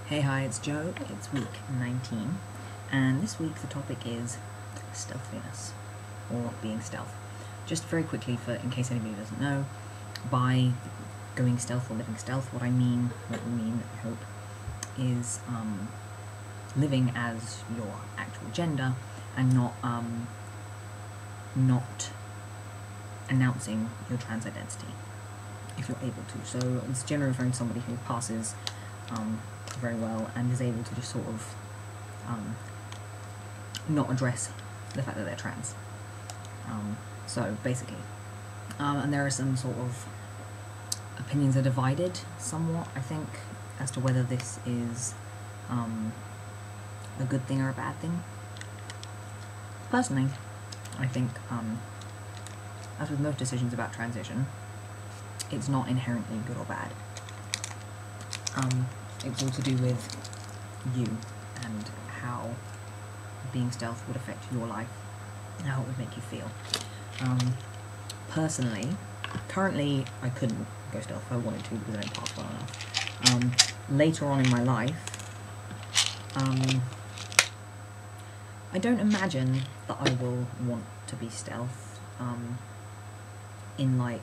Hey, hi, it's Joe. It's week 19, and this week the topic is stealthiness, or being stealth. Just very quickly, in case anybody doesn't know, by going stealth or living stealth, what we mean, I hope, is living as your actual gender and not announcing your trans identity, if you're able to. So it's generally referring to somebody who passes very well and is able to just sort of not address the fact that they're trans. So basically, and there are some sort of opinions are divided somewhat, I think, as to whether this is a good thing or a bad thing. Personally, I think, as with most decisions about transition, it's not inherently good or bad. It's all to do with you and how being stealth would affect your life and how it would make you feel. Personally, currently I couldn't go stealth if I wanted to because I don't pass well enough. Later on in my life, I don't imagine that I will want to be stealth in my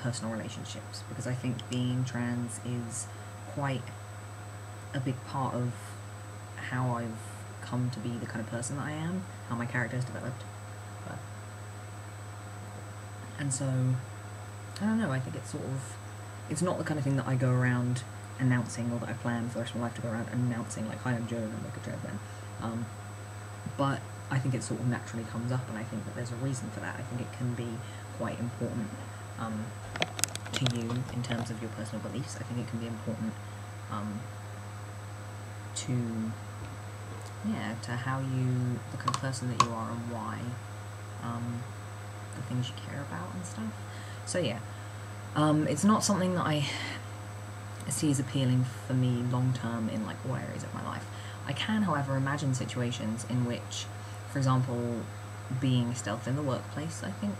personal relationships, because I think being trans is quite a big part of how I've come to be the kind of person that I am, how my character has developed. And so, I don't know, I think it's not the kind of thing that I go around announcing, or that I plan for the rest of my life to go around announcing, like, hi, I'm Joe and I'm like a trans man. But I think it sort of naturally comes up, and I think that there's a reason for that. I think it can be quite important to you in terms of your personal beliefs. I think it can be important to how the kind of person that you are and why, the things you care about and stuff. So yeah, it's not something that I see as appealing for me long term in all areas of my life. I can, however, imagine situations in which, for example, being stealth in the workplace, I think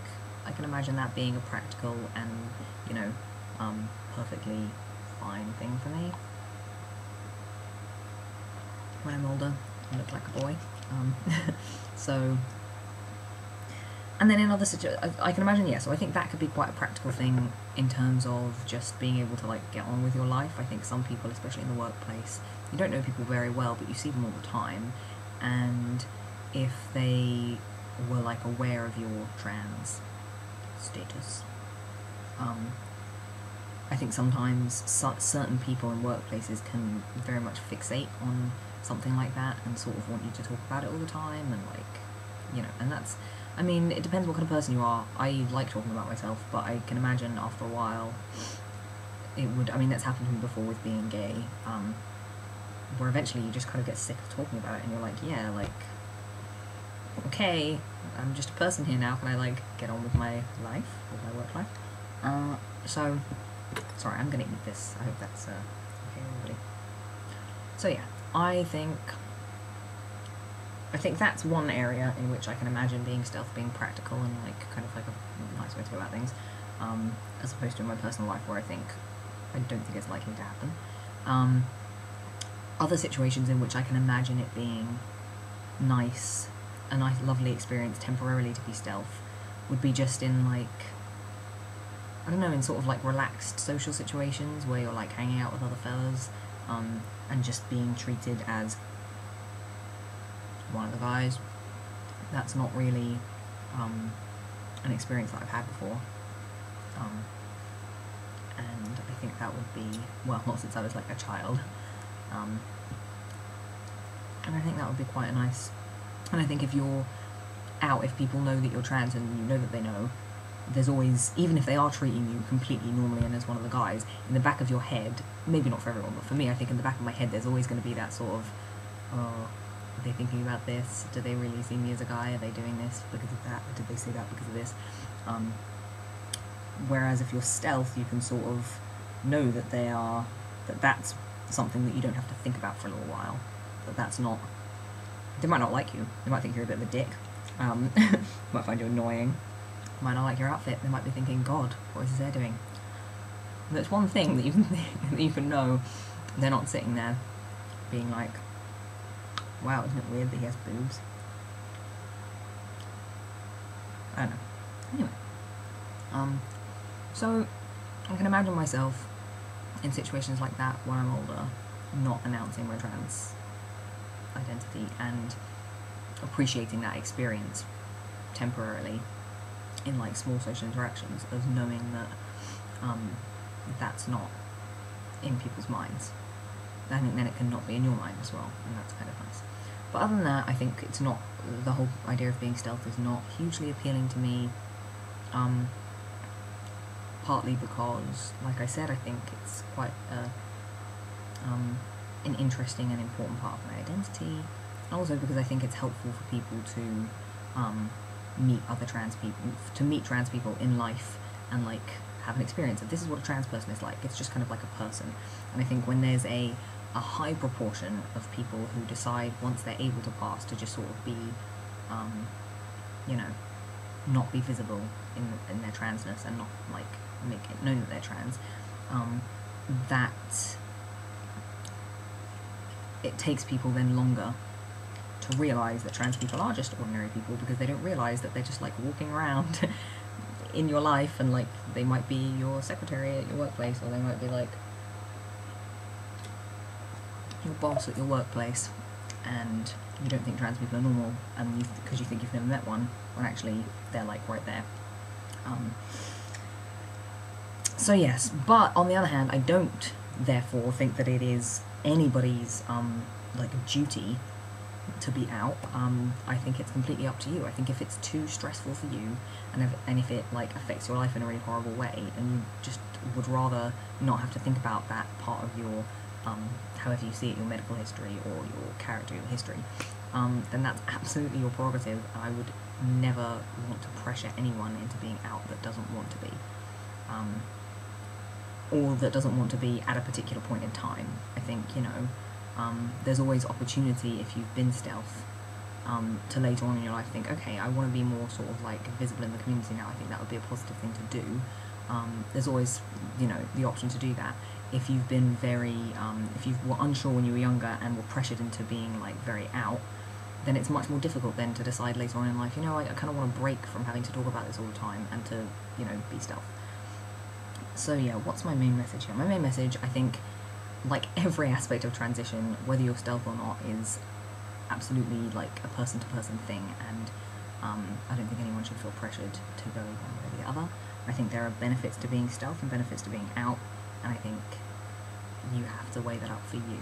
I can imagine that being a practical and, perfectly fine thing for me. When I'm older, I look like a boy. So, and then in other situations, I can imagine, so I think that could be quite a practical thing in terms of just being able to, get on with your life. I think some people, especially in the workplace, you don't know people very well, but you see them all the time, and if they were, aware of your trans status, I think sometimes certain people in workplaces can very much fixate on something like that and sort of want you to talk about it all the time, and and that's, I mean, it depends what kind of person you are. I like talking about myself, but I can imagine after a while it would, that's happened to me before with being gay, where eventually you just kind of get sick of talking about it, and you're like, yeah, okay, I'm just a person here now, can I get on with my life, with my work life? So, sorry, I'm gonna eat this, I hope that's okay everybody. So yeah, I think that's one area in which I can imagine being stealth being practical and kind of a nice way to go about things, as opposed to in my personal life where I don't think it's likely to happen. Other situations in which I can imagine it being a nice lovely experience temporarily to be stealth would be just in I don't know, in sort of relaxed social situations where you're hanging out with other fellas, and just being treated as one of the guys. That's not really an experience that I've had before, and I think that would be, well, not since I was a child, and I think that would be quite nice. And I think if you're out, if people know that you're trans and you know that they know, there's always, even if they are treating you completely normally and as one of the guys, in the back of your head, maybe not for everyone, but for me, I think in the back of my head there's always going to be that sort of, oh, are they thinking about this? Do they really see me as a guy? Are they doing this because of that? Or did they say that because of this? Whereas if you're stealth, you can sort of know that that's something that you don't have to think about for a little while. That's not, they might not like you. They might think you're a bit of a dick. Might find you annoying. Might not like your outfit. They might be thinking, God, what is his hair doing? That's one thing that you can know They're not sitting there being like, wow, isn't it weird that he has boobs? I don't know. Anyway, so I can imagine myself in situations like that when I'm older, not announcing my trans identity and appreciating that experience temporarily in like small social interactions, as knowing that that's not in people's minds. I think then it can not be in your mind as well, and that's kind of nice. But other than that, I think it's not, the whole idea of being stealth is not hugely appealing to me, partly because, like I said, I think it's quite an interesting and important part of my identity, and also because I think it's helpful for people to meet other trans people, in life, and like have an experience of this is what a trans person is like. It's just kind of like a person, and I think when there's a high proportion of people who decide once they're able to pass to just sort of be, you know, not be visible in their transness and not like make it known that they're trans, that it takes people then longer to realise that trans people are just ordinary people, because they don't realise that they're just like walking around in your life, and like they might be your secretary at your workplace, or they might be like your boss at your workplace, and you don't think trans people are normal, and because you think you've never met one, when actually they're like right there. So yes, but on the other hand, I don't therefore think that it is anybody's like duty to be out. I think it's completely up to you. I think if it's too stressful for you, and if it like affects your life in a really horrible way, and you just would rather not have to think about that part of your however you see it, your medical history or your character, your history, then that's absolutely your prerogative. I would never want to pressure anyone into being out that doesn't want to be, or that doesn't want to be at a particular point in time. I think, you know, there's always opportunity if you've been stealth, to later on in your life think, okay, I want to be more sort of like visible in the community now. I think that would be a positive thing to do. There's always, you know, the option to do that. If you've been very, if you were unsure when you were younger and were pressured into being like very out, then it's much more difficult then to decide later on in life, you know, I kind of want to break from having to talk about this all the time and to, you know, be stealth. So yeah, what's my main message here? My main message, I think, like every aspect of transition, whether you're stealth or not, is absolutely like a person-to-person thing, and I don't think anyone should feel pressured to go one way or the other. I think there are benefits to being stealth and benefits to being out, and I think you have to weigh that up for you.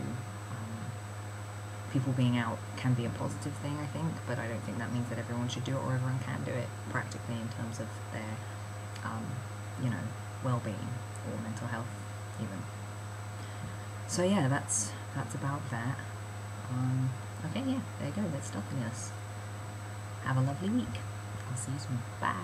People being out can be a positive thing, I think, but I don't think that means that everyone should do it or everyone can do it practically in terms of their, you know, well-being or mental health even. So yeah, that's about that. Okay, yeah, there you go, that's Stealthliness. Have a lovely week. I'll see you soon. Bye.